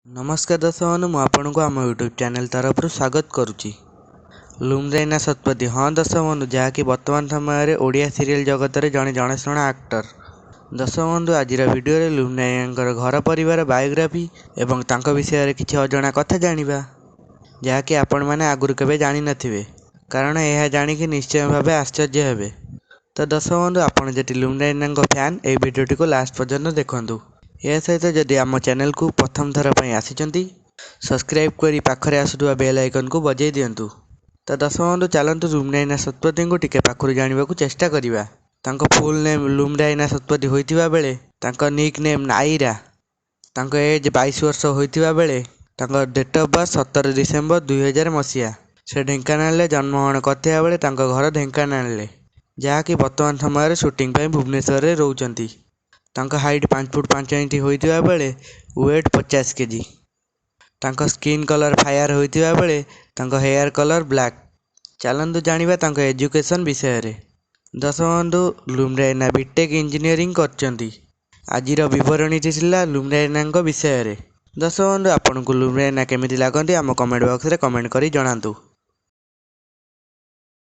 नमस्कार दर्शक बंधु मु आपनको आम यूट्यूब चैनल तरफ स्वागत करुच्ची। लुमराइना शतपथी हाँ दर्शक बंधु जहाँकि वर्तमान समय ओडिया सीरियल जगत में जड़े जनाशुना एक्टर। दर्शक बंधु आज भिडियो लुमराइना घर परिवार बायोग्राफी एवं तांको विषय में किसी अजणा कथा जानिबा जहाँकि आपण मैंने आगुरी केबे जानि नथिबे, कारण यह जानिकी निश्चय भाव आश्चर्य हेबे। तो दर्शक बंधु आपण जदि लुमराइना फैन ए भिडियोटी को लास्ट पर्यंत देखंतु। यह सहित जदि आम चैनल को प्रथम थर पर आसिचंती सब्सक्राइब करी पाखरे आसुवा बेल आइकन को बजाई दियंतु। तो दर्शक बंधु चलतु लुमराइना शतपथी को टिके पाखरु जानिबा को चेष्टा करिबा। तांको फुल नेम लुमराइना शतपथी होइतिबा बेले तांको निक नेम नाइरा, तांको एज 22 वर्ष होइतिबा बेले तांको डेट ऑफ बर्थ 17 डिसेम्बर 2000 मसीहा। से ढेंकानाल जन्मग्रहण करथिबा बेले तांको घर ढेंकानाल, जहाँकि वर्तमान समय शूटिंग पर भुवनेश्वर में रोचंती। तांको हाइट 5 फुट 5 इंच होइतिबा बेले वेट 50 केजी। तांको स्किन कलर फायर होइतिबा बेले तांको हेयर कलर ब्लैक। चलंतु जानिबा तांको एजुकेशन विषय रे। दर्शक बंधु लुमराइना बीटेक इंजीनियरिंग करचंती। आजिर विवरणी थिला लुमराइना विषय रे। दर्शक बंधु आपनको लुमराइना केमिति लागंती आम कमेंट बॉक्स रे कमेंट करी जणांतु।